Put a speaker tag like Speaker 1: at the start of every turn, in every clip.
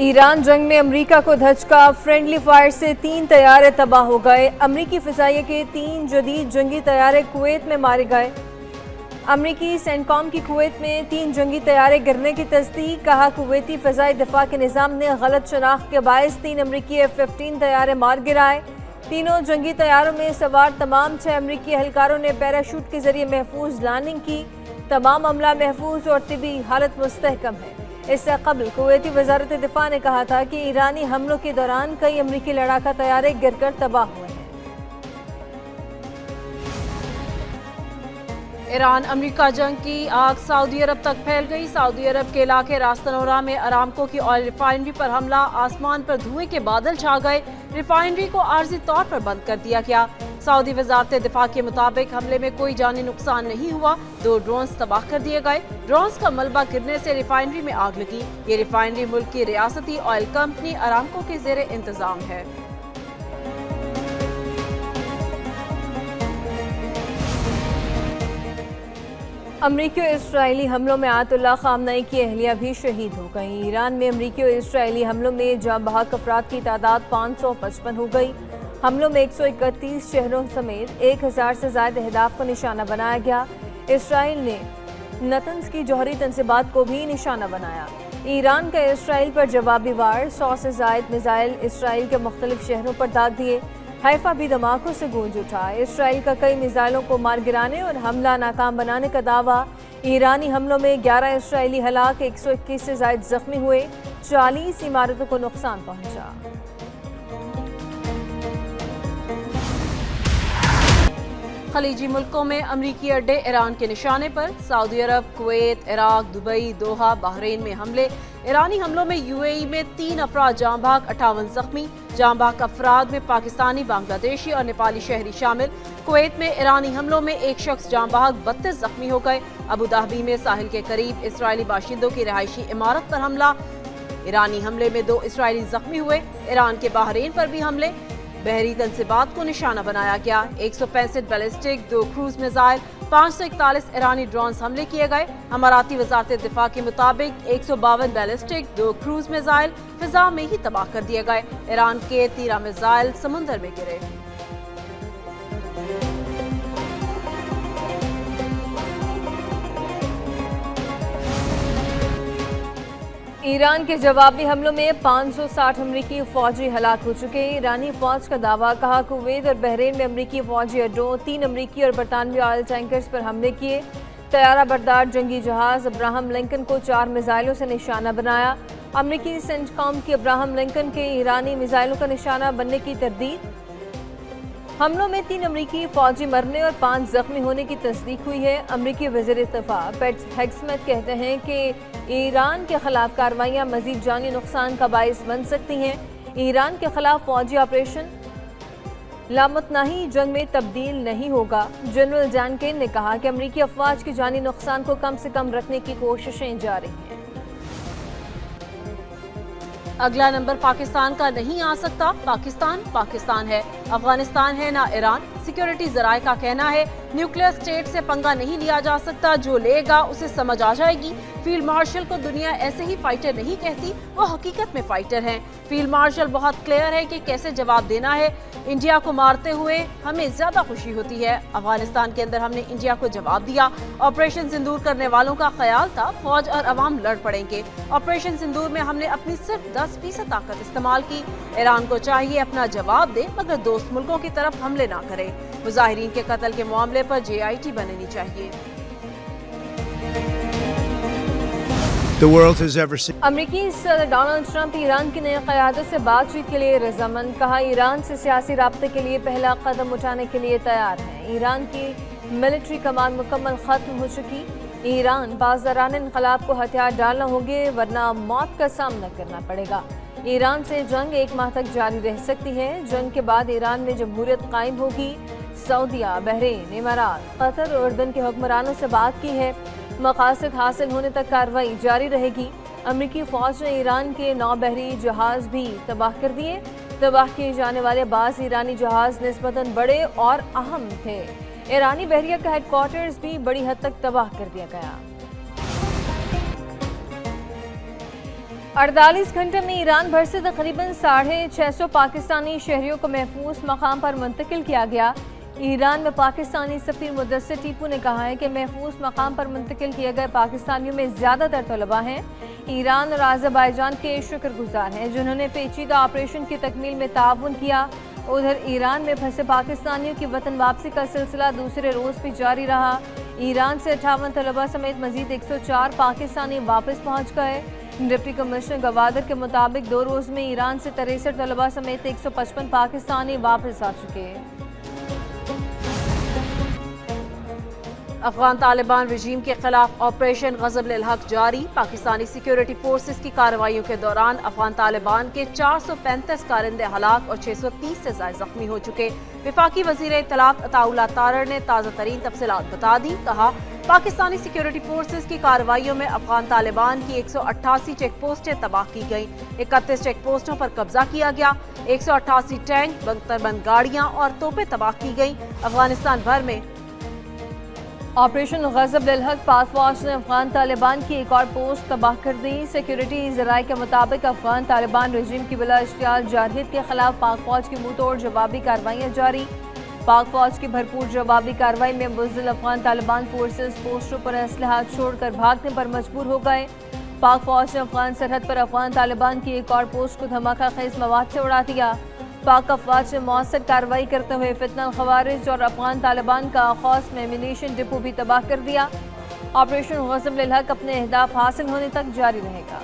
Speaker 1: Iran जंग में America को धचका, फ्रेंडली फायर से 3 तैयारे तबाह हो गए। अमेरिकी फिजाइये के 3 जदीद जंगी तैयारे कुवैत में मारे गए। अमेरिकी सेंटकॉम की कुवैत में 3 जंगी तैयारे गिरने की तस्दीक। कहा कुवैती फ़िज़ाई दिफा के निज़ाम ने गलत शनाख्त के बायस 3 अमेरिकी F-15 तैयारे मार गिराए। तीनों जंगी तैयारों में सवार तमाम 6 अमेरिकी एहलकारों ने पैराशूट के जरिए महफूज लैंडिंग की। तमाम अमला महफूज और तिबी हालत मुस्तहकम है। इससे कबल कुवैती वज़ारत दिफा ने कहा था कि ईरानी हमलों के दौरान कई अमेरिकी लड़ाका तैयारे गिरकर तबाह हुए हैं।
Speaker 2: ईरान अमेरिका जंग की आग सऊदी अरब तक फैल गई। सऊदी अरब के इलाके रास्तनोरा में अरामको की ऑयल रिफाइनरी पर हमला, आसमान पर धुएं के बादल छा गए। रिफाइनरी को आर्जी तौर पर बंद कर दिया गया। सऊदी वज़ारत दिफा के मुताबिक हमले में कोई जानी नुकसान नहीं हुआ। 2 ड्रोन्स तबाह कर दिए गए। ड्रोन्स का मलबा गिरने से रिफाइनरी में आग लगी। ये रिफाइनरी मुल्क की रियासती ऑयल कंपनी अरामको के ज़ेरे इंतजाम है।
Speaker 1: अमरीकी और इसराइली हमलों में आयतुल्लाह ख़ामनई की अहलिया भी शहीद हो गई। ईरान में अमरीकी और इसराइली हमलों में जाँ बहक अफराद की तादाद 555 हो गई। हमलों में 131 शहरों समेत 1000 से ज़ायद अहदाफ को निशाना बनाया गया। इसराइल ने नतन्स की जौहरी तंसीबात को भी निशाना बनाया। ईरान का इसराइल पर जवाबी वार, 100 से ज़ायद मिसाइल इसराइल के मुख्तलिफ शहरों पर दाग दिए। हैफा भी धमाकों से गूंज उठा। इसराइल का कई मिसाइलों को मार गिराने और हमला नाकाम बनाने का दावा। ईरानी हमलों में 11 इसराइली हलाक, 121 से ज़ायद जख्मी हुए। 40 इमारतों को नुकसान पहुंचा।
Speaker 2: खलीजी मुल्कों में अमरीकी अड्डे ईरान के निशाने पर। सऊदी अरब, कुवैत, इराक, दुबई, दोहा, बहरीन में हमले। ईरानी हमलों में यूएई में 3 अफराद जाँ बहक, 58 जख्मी। जाँ बहक अफराद में पाकिस्तानी, बांग्लादेशी और नेपाली शहरी शामिल। कुवैत में ईरानी हमलों में 1 शख्स जाँ बहक, 32 जख्मी हो गए। अबू धाबी में साहिल के करीब इसराइली बाशिंदों की रिहायशी इमारत पर हमला। ईरानी हमले में 2 इसराइली जख्मी हुए। ईरान के बहरीन पर भी हमले, बहरी तंसीबात को निशाना बनाया गया। 165 बैलिस्टिक, 2 क्रूज मिसाइल, 541 ईरानी ड्रोन्स हमले किए गए। अमाराती वज़ारत दिफा के मुताबिक 152 बैलिस्टिक, 2 क्रूज मिसाइल फिजा में ही तबाह कर दिए गए। ईरान के 13 मिसाइल समुंदर में गिरे।
Speaker 1: ईरान के जवाबी हमलों में 560 अमरीकी फौजी हलाक हो चुके। ईरानी फौज का दावा। कहा कुवैत और बहरीन में अमरीकी फौजी अड्डों, 3 अमरीकी और बरतानवी ऑयल टैंकर्स पर हमले किए। तैयारा बरदार जंगी जहाज अब्राहम लिंकन को 4 मिसाइलों से निशाना बनाया। अमरीकी सेंटकॉम की अब्राहम लिंकन के ईरानी मिसाइलों का निशाना बनने की तरदीद। हमलों में 3 अमरीकी फौजी मरने और 5 जख्मी होने की तस्दीक हुई है। अमरीकी वज़ीर दिफा पेट हेग्समेट कहते हैं कि ईरान के खिलाफ कार्रवाइयाँ मजीद जानी नुकसान का बायस बन सकती हैं। ईरान के खिलाफ फौजी ऑपरेशन लामतनाही जंग में तब्दील नहीं होगा। जनरल जैन केन ने कहा कि अमरीकी अफवाज के जानी नुकसान को कम से कम रखने की कोशिशें जारी हैं।
Speaker 2: अगला नंबर पाकिस्तान का नहीं आ सकता। पाकिस्तान पाकिस्तान है, अफगानिस्तान है ना ईरान। सिक्योरिटी जराये का कहना है न्यूक्लियर स्टेट से पंगा नहीं लिया जा सकता। जो लेगा उसे समझ आ जाएगी। फील्ड मार्शल को दुनिया ऐसे ही फाइटर नहीं कहती, वो हकीकत में फाइटर हैं। फील्ड मार्शल बहुत क्लियर है कि कैसे जवाब देना है। इंडिया को मारते हुए हमें ज्यादा खुशी होती है। अफगानिस्तान के अंदर हमने इंडिया को जवाब दिया। ऑपरेशन सिंदूर करने वालों का ख्याल था फौज और अवाम लड़ पड़ेंगे। ऑपरेशन सिंदूर में हमने अपनी सिर्फ 10% ताकत इस्तेमाल की। ईरान को चाहिए अपना जवाब दे, मगर दोस्त मुल्कों की तरफ हमले ना करे। मुजाहिरीन के कत्ल के मामले पर JIT बननी चाहिए।
Speaker 1: अमरीकी सदर डोनाल्ड ट्रंप ईरान की नई क़यादत से बातचीत के लिए रजामंद। कहा ईरान से सियासी राब्ते के लिए पहला कदम उठाने के लिए तैयार है। ईरान की मिलिट्री कमान मुकम्मल खत्म हो चुकी। ईरान बाज़ारान इनकलाब को हथियार डालना होंगे, वरना मौत का सामना करना पड़ेगा। ईरान से जंग 1 माह तक जारी रह सकती है। जंग के बाद ईरान में जमहूरियत कायम होगी। सऊदीया, बहरीन, इमारात, कतर और उर्दन के हुक्मरानों से बात की है। मकासद हासिल होने तक कार्रवाई जारी रहेगी। अमरीकी फ़ौज ने ईरान के 9 बहरी जहाज़ भी तबाह कर दिए। तबाह किए जाने वाले बाज़ ईरानी जहाज़ निस्बतन बड़े और अहम थे। ईरानी बहरिया का हेडक्वार्टर्स भी बड़ी हद तक तबाह कर दिया गया। 48 घंटे में ईरान भर से तकरीबन 650 पाकिस्तानी शहरियों को महफूज मकाम पर मुंतकिल किया गया। ईरान में पाकिस्तानी सफीर मुदस्सिर टीपू ने कहा है कि महफूज मकाम पर मुंतकिल किए गए पाकिस्तानियों में ज़्यादातर तलबा हैं। ईरान और आज़रबाईजान के शुक्रगुजार हैं जिन्होंने पेचीदा ऑपरेशन की तकमील में ताउन किया। उधर ईरान में फंसे पाकिस्तानियों की वतन वापसी का सिलसिला दूसरे रोज़ भी जारी रहा। ईरान से 58 तलबा समेत मजीद 104 पाकिस्तानी वापस पहुँच गए। डिप्टी कमिश्नर गवादर के मुताबिक 2 रोज़ में ईरान से 63 तलबा समेत 155 पाकिस्तानी वापस आ चुके हैं।
Speaker 2: अफगान तालिबान रजीम के खिलाफ ऑपरेशन गज़ब-उल हक जारी। पाकिस्तानी सिक्योरिटी फोर्सेस की कार्रवाइयों के दौरान अफगान तालिबान के 435 कारिंदे हलाक और 630 से ज़ायद जख्मी हो चुके। वफाकी वज़ीर इत्तलात अताउल्लाह तारर ने ताज़ा तरीन तफसीलात बता दी। कहा, पाकिस्तानी सिक्योरिटी फोर्सेस की कार्रवाइयों में अफगान तालिबान की 188 चेक पोस्टें तबाह की गईं। 31 चेक पोस्टों पर कब्जा किया गया। 188 टैंक, बंकरबंद गाड़ियाँ और तोपें तबाह की गईं। अफगानिस्तान भर में
Speaker 1: ऑपरेशन गज़ब-उल हक पाक फौज ने अफगान तालिबान की एक और पोस्ट तबाह कर दी। सिक्योरिटी ज़राए के मुताबिक अफगान तालिबान रजीम की बिला इश्तियाल जारहियत के खिलाफ पाक फौज की मुंह तोड़ जवाबी कार्रवाइयाँ जारी। पाक फौज की भरपूर जवाबी कार्रवाई में बुज़दिल अफगान तालिबान फोर्सेस पोस्टों पर असलहा छोड़कर भागने पर मजबूर हो गए। पाक फौज ने अफगान सरहद पर अफगान तालिबान की एक और पोस्ट को धमाका खेज मवाद से उड़ा दिया। पाक अफवाज ने मौसर कार्रवाई करते हुए फितना खवारिज और अफगान तालिबान का खौस में एम्यूनेशन डिपो भी तबाह कर दिया। ऑपरेशन गज़ब-उल हक अपने अहदाफ हासिल होने तक जारी रहेगा।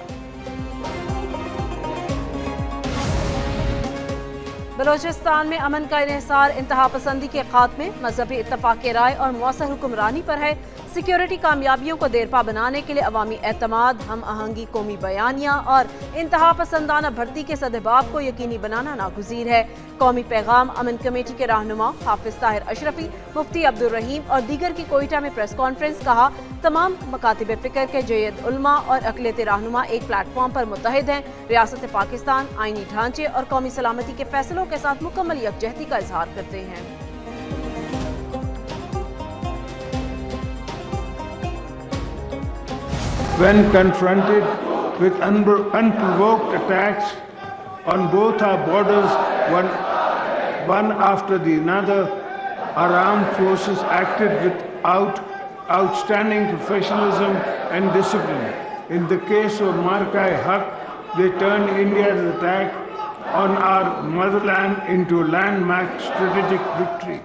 Speaker 2: बलोचिस्तान में अमन का इन्हिसार इंतहा पसंदी के खात्मे, मजहबी इत्तफाक राय और मौसर हुक्मरानी पर है। सिक्योरिटी कामयाबियों को देरपा बनाने के लिए अवामी एतमाद, हम आहंगी, कौमी बयानिया और इंतहा पसंदाना भर्ती के सदबाब को यकीनी बनाना नागुज़ीर है। कौमी पैगाम अमन कमेटी के रहनुमा हाफिज ताहिर अशरफी, मुफ्ती अब्दुल रहीम और दीगर की कोयटा में प्रेस कॉन्फ्रेंस। कहा, तमाम मकातिब फ़िक्र के जयद उलमा और अक़लियत रहनुमा एक प्लेटफॉर्म पर मुत्तहिद हैं। रियासत पाकिस्तान आईनी ढांचे और कौमी सलामती के फैसलों के साथ मुकम्मल यकजहती का इजहार करते हैं।
Speaker 3: When confronted with unprovoked attacks on both our borders, one after the other, our armed forces acted with outstanding professionalism and discipline. In the case of Marka-e-Haq, they turned India's attack on our motherland into a landmark strategic victory.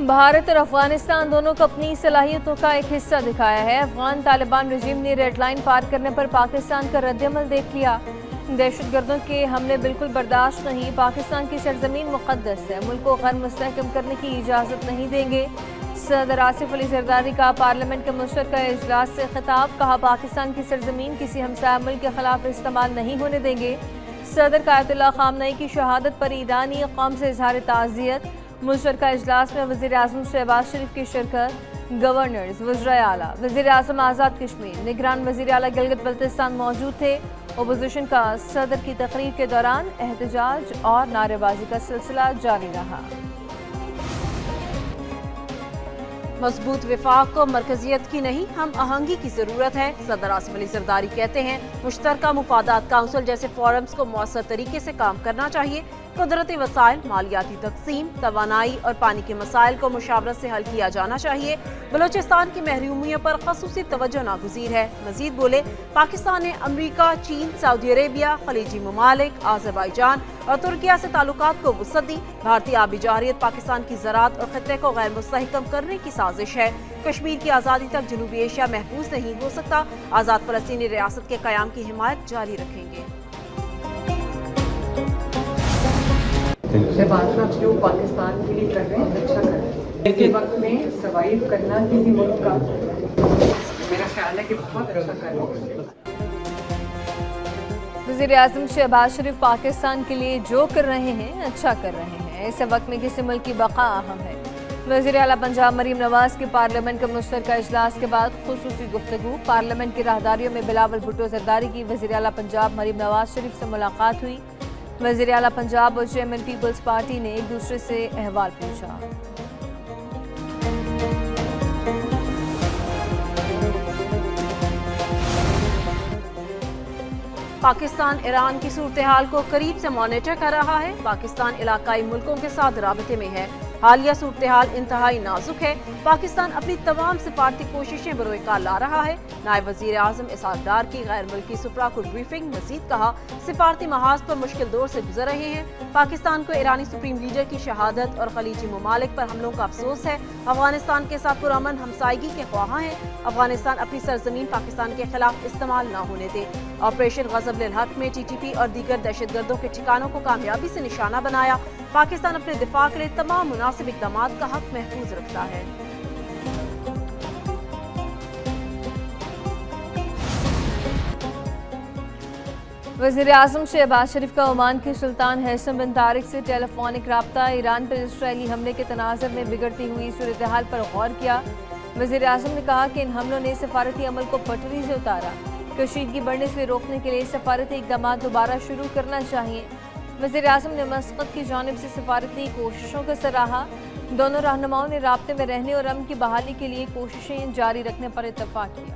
Speaker 1: Bharat और अफगानिस्तान दोनों को अपनी सलाहियतों का एक हिस्सा दिखाया है। अफगान तालिबान रजीम ने रेड लाइन पार करने पर पाकिस्तान का रद्दअमल देख लिया। दहशतगर्दों के हमले बिल्कुल बर्दाश्त नहीं। पाकिस्तान की सरजमीन मुक़द्दस है, मुल्क को गैर मुस्तहकम करने की इजाज़त नहीं देंगे। सदर आसिफ अली जरदारी का पार्लियामेंट के मुश्तरका इजलास से खिताब। कहा, पाकिस्तान की सरजमीन किसी हमसाया मुल्क के खिलाफ इस्तेमाल नहीं होने देंगे। सदर आयतुल्लाह ख़ामनई की शहादत पर ईरानी कौम से इजहार ताज़ियत। मुश्तरका इजलास में वज़ीर आज़म शहबाज शरीफ की शिरकत। गवर्नर्स, वज़ीर आला, वज़ीर आज़म आज़ाद कश्मीर, निगरान वज़ीर आला गिलगित बल्तिस्तान मौजूद थे। अपोजिशन का सदर की तकरीर के दौरान एहतजाज और नारेबाजी का सिलसिला जारी रहा।
Speaker 2: मजबूत विफाक को मरकजियत की नहीं, हम आहंगी की जरूरत है। सदर आसिफ अली जरदारी कहते हैं, मुश्तरका मुफादात काउंसिल जैसे फोरम्स को मौसर तरीके से काम करना चाहिए। कुदरती वसाइल, मालियाती तकसीम, तवानाई और पानी के मसाइल को मुशावरत से हल किया जाना चाहिए। बलोचिस्तान की महरूमियों पर खसूसी तवज्जो नागुज़ीर है। मजीद बोले, पाकिस्तान ने अमरीका, चीन, सऊदी अरेबिया, खलीजी ममालिक, आज़रबाईजान और तुर्किया से ताल्लुकात को वुसअत दी। भारतीय आबी जहरियत पाकिस्तान की ज़राअत और खित्ते को गैर मुस्तहकम करने की साजिश है। कश्मीर की आज़ादी तक जनूबी एशिया महफूज नहीं हो सकता। आज़ाद फ़लस्तीनी रियासत के क़याम की हिमायत जारी रखेंगे।
Speaker 4: शहबाज जो पाकिस्तान के लिए कर रहे हैं अच्छा कर रहे हैं। ऐसे वक्त में सर्वाइव करना किसी मुल्क का मेरा ख्याल है कि बहुत अच्छा कर रहे हैं।
Speaker 1: वज़ीर आज़म शहबाज शरीफ पाकिस्तान के लिए जो कर रहे हैं अच्छा कर रहे हैं। ऐसे वक्त में किसी मुल्क की बका अहम है। वज़ीर आला पंजाब मरीम नवाज के पार्लियामेंट के मुश्तरका इजलास के बाद खुसूसी गुफ्तगू। पार्लियामेंट की राहदारियों में बिलावल भुट्टो जरदारी की वज़ीर आला पंजाब मरीम नवाज शरीफ से मुलाकात हुई। वज़ीर आला पंजाब और चेयरमैन पीपल्स पार्टी ने एक दूसरे से अहवाल पूछा।
Speaker 2: پاکستان ایران کی صورتحال کو قریب سے مانیٹر کر رہا ہے۔ پاکستان علاقائی ملکوں کے ساتھ رابطے میں ہے۔ حالیہ صورتحال انتہائی نازک ہے۔ پاکستان اپنی تمام سفارتی کوششیں بروئے کار لا رہا ہے۔ نائب وزیر اعظم اسحاق ڈار کی غیر ملکی سفراء کو بریفنگ۔ مزید کہا، سفارتی محاذ پر مشکل دور سے گزر رہے ہیں۔ پاکستان کو ایرانی سپریم لیڈر کی شہادت اور خلیجی ممالک پر حملوں کا افسوس ہے۔ افغانستان کے ساتھ پرامن ہمسائیگی کے خواہاں ہیں۔ افغانستان اپنی سرزمین پاکستان کے خلاف استعمال نہ ہونے دے۔ آپریشن غضب للحق میں ٹی ٹی پی اور دیگر دہشت گردوں کے ٹھکانوں کو کامیابی سے نشانہ بنایا۔ پاکستان اپنے دفاع کے لیے تمام مناسب اقدامات کا حق محفوظ رکھتا ہے۔
Speaker 1: وزیر اعظم شہباز شریف کا عمان کے سلطان ہیثم بن طارق سے ٹیلی فونک رابطہ۔ ایران پر اسرائیلی حملے کے تناظر میں بگڑتی ہوئی صورتحال پر غور کیا۔ وزیر اعظم نے کہا کہ ان حملوں نے سفارتی عمل کو پٹری سے اتارا۔ کشیدگی بڑھنے سے روکنے کے لیے سفارتی اقدامات دوبارہ شروع کرنا چاہیے۔ وزیر اعظم نے مسقط کی جانب سے سفارتی کوششوں کو سراہا۔ دونوں رہنماؤں نے رابطے میں رہنے اور امن کی بحالی کے لیے کوششیں جاری رکھنے پر اتفاق کیا۔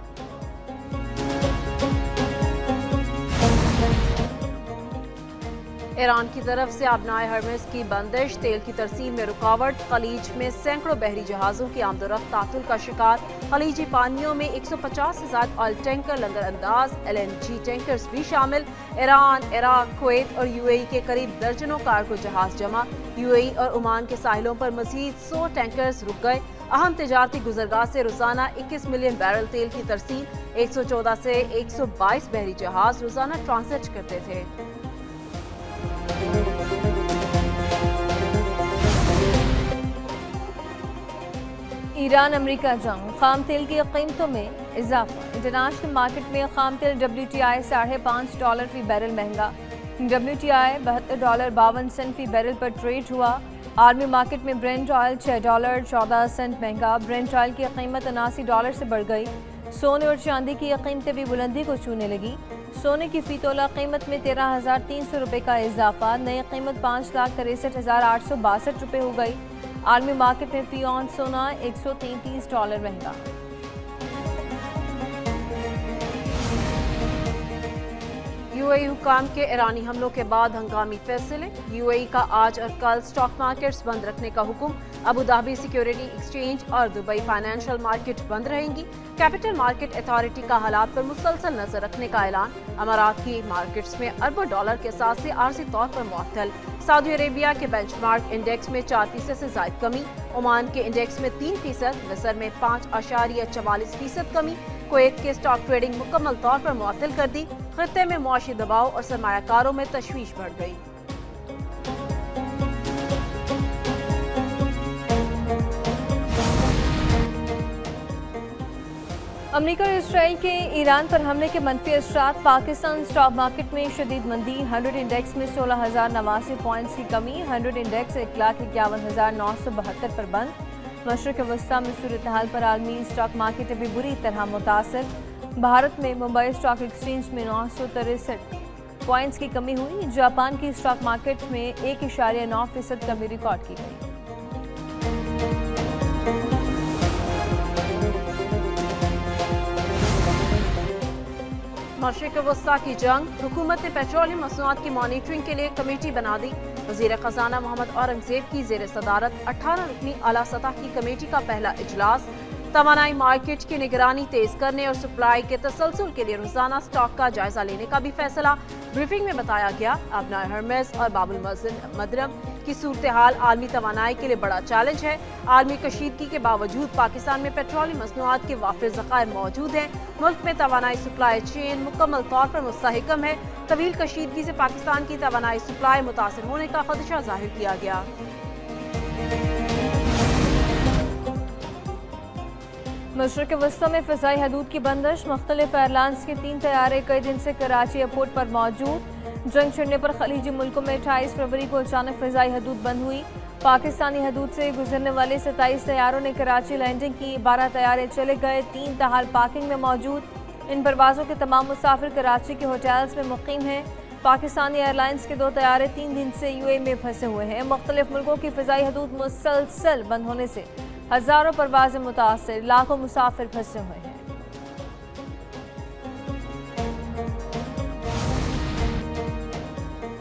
Speaker 2: ایران کی طرف سے آبنائے ہرمز کی بندش، تیل کی ترسیل میں رکاوٹ، خلیج میں سینکڑوں بحری جہازوں کی آمد و رفت تعطل کا شکار، خلیجی پانیوں میں 150 سے زائد آئل ٹینکر لنگر انداز، LNG ٹینکرز بھی شامل، ایران، عراق، کویت اور UAE کے قریب درجنوں کارگو جہاز جمع، UAE اور عمان کے ساحلوں پر مزید 100 ٹینکرز رک گئے۔ اہم تجارتی گزرگاہ سے روزانہ 21 ملین بیرل تیل کی ترسیل، 114 سے 122 بحری جہاز روزانہ ٹرانزٹ کرتے تھے۔
Speaker 1: ایران امریکہ جنگ، خام تیل کی قیمتوں میں اضافہ۔ انٹرنیشنل مارکیٹ میں خام تیل WTI $5.5 فی بیرل مہنگا، WTI $72.52 فی بیرل پر ٹریڈ ہوا۔ عالمی مارکیٹ میں برنٹ آئل $6.14 مہنگا، برنٹ آئل کی قیمت $79 سے بڑھ گئی۔ سونے اور چاندی کی قیمتیں بھی بلندی کو چھونے لگی۔ سونے کی فی تولہ قیمت میں 13,300 روپے کا اضافہ، نئی قیمت 5,63,862 روپے ہو گئی۔ عالمی مارکیٹ میں فی اونس سونا $133 مہنگا۔
Speaker 2: UAE حکام کے ایرانی حملوں کے بعد ہنگامی فیصلے، UAE کا آج اور کل سٹاک مارکیٹس بند رکھنے کا حکم، ابوظہبی سیکیورٹی ایکسچینج اور دبئی فائنینشل مارکیٹ بند رہیں گی، کیپٹل مارکیٹ اتھارٹی کا حالات پر مسلسل نظر رکھنے کا اعلان، امارات کی مارکیٹس میں اربوں ڈالر کے ساتھ سے عارضی طور پر معطل، سعودی عربیہ کے بینچ مارک انڈیکس میں 4% سے زائد کمی، عمان کے انڈیکس میں 3%، مصر میں 5.44% کمی، کویت کے سٹاک ٹریڈنگ مکمل طور پر معطل کر دی، خطے میں معاشی دباؤ اور سرمایہ کاروں میں تشویش بڑھ گئی۔
Speaker 1: امریکہ اور اسرائیل کے ایران پر حملے کے منفی اثرات، پاکستان سٹاک مارکیٹ میں شدید مندی، 100 انڈیکس میں 16,089 پوائنٹس کی کمی، 100 انڈیکس 1,51,972 پر بند۔ مشرق وسطیٰ میں صورتحال پر عالمی سٹاک مارکیٹ ابھی بری طرح متاثر، بھارت میں ممبئی سٹاک ایکسچینج میں 963 پوائنٹس کی کمی ہوئی، جاپان کی سٹاک مارکیٹ میں 1.9% کمی ریکارڈ کی گئی۔
Speaker 2: مشرق وسطیٰ کی جنگ، حکومت نے پیٹرولیم مصنوعات کی مانیٹرنگ کے لیے کمیٹی بنا دی، وزیر خزانہ محمد اورنگزیب کی زیر صدارت 18 رکنی اعلیٰ سطح کی کمیٹی کا پہلا اجلاس، توانائی مارکیٹ کی نگرانی تیز کرنے اور سپلائی کے تسلسل کے لیے روزانہ سٹاک کا جائزہ لینے کا بھی فیصلہ، بریفنگ میں بتایا گیا، آبنائے ہرمز اور باب المندب کی صورتحال عالمی توانائی کے لیے بڑا چیلنج ہے، عالمی کشیدگی کے باوجود پاکستان میں پیٹرولیم مصنوعات کے وافر ذخائر موجود ہیں، ملک میں توانائی سپلائی چین مکمل طور پر مستحکم ہے، طویل کشیدگی سے پاکستان کی توانائی سپلائی متاثر ہونے کا خدشہ ظاہر کیا گیا۔
Speaker 1: مشرق وسطیٰ میں فضائی حدود کی بندش، مختلف ایئرلائنز کے 3 طیارے کئی دن سے کراچی ایئرپورٹ پر موجود، جنگ چھڑنے پر خلیجی ملکوں میں 28 فروری کو اچانک فضائی حدود بند ہوئی، پاکستانی حدود سے گزرنے والے 27 طیاروں نے کراچی لینڈنگ کی، 12 طیارے چلے گئے، 3 تاحال پارکنگ میں موجود، ان پروازوں کے تمام مسافر کراچی کے ہوٹلز میں مقیم ہیں، پاکستانی ایئرلائنز کے 2 طیارے 3 دن سے UAE میں پھنسے ہوئے ہیں، مختلف ملکوں کی فضائی حدود مسلسل بند ہونے سے ہزاروں پروازیں متاثر، لاکھوں مسافر پھنسے ہوئے ہیں۔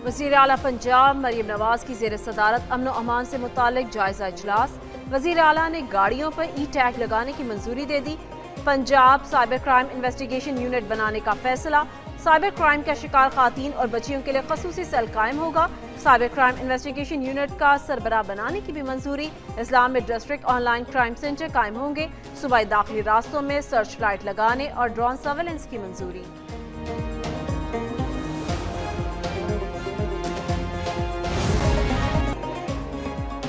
Speaker 2: वज़ीर आला पंजाब मरीम नवाज की ज़ेर सदारत अमन व अमान से मुतालिक जायजा इजलास। वज़ीर आला ने गाड़ियों पर ई टैग लगाने की मंजूरी दे दी। Punjab cyber crime investigation unit बनाने का फैसला। साइबर क्राइम का शिकार खातन और बच्चियों के लिए खसूसी सेल कायम होगा। साइबर क्राइम इन्वेस्टिगेशन यूनिट का सरबराह बनाने की भी मंजूरी। Islamic district online crime centre कायम होंगे। सूबाई दाखिली रास्तों में सर्च लाइट लगाने और ड्रोन सर्वेलेंस की मंजूरी।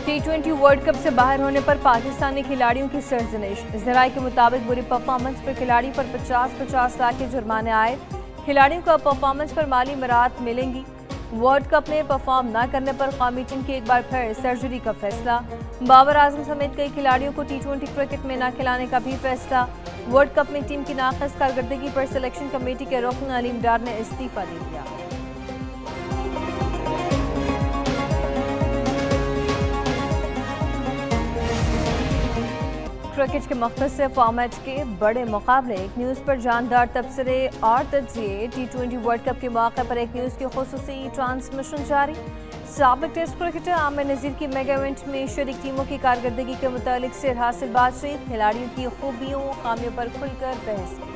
Speaker 1: T20 वर्ल्ड कप से बाहर होने पर पाकिस्तानी खिलाड़ियों की सरजनिश। ज़राए के मुताबिक बुरी परफॉर्मेंस पर खिलाड़ी पर 50-50 लाख के जुर्माने आए। खिलाड़ियों को परफॉर्मेंस पर माली मराहत मिलेंगी। वर्ल्ड कप में परफॉर्म न करने पर कौमी टीम की एक बार फिर सर्जरी का फैसला। बाबर आजम समेत कई खिलाड़ियों को T20 क्रिकेट में न खिलाने का भी फैसला। वर्ल्ड कप में टीम की नाक़िस कारकर्दगी पर सिलेक्शन कमेटी के रुकन अलीम डार ने इस्तीफा दे दिया। क्रिकेट के मुख्तसर फॉर्मेट के बड़े मुकाबले एक न्यूज़ पर जानदार तबसरे और तजिए। T20 वर्ल्ड कप के मौके पर एक न्यूज़ की खुसूसी ट्रांसमिशन जारी। साबिक टेस्ट क्रिकेटर आमिर नज़ीर की मेगा इवेंट में शरीक टीमों की कारकर्दगी के मुतालिक सिर हासिल बातचीत। खिलाड़ियों की खूबियों खामियों पर खुलकर बहस।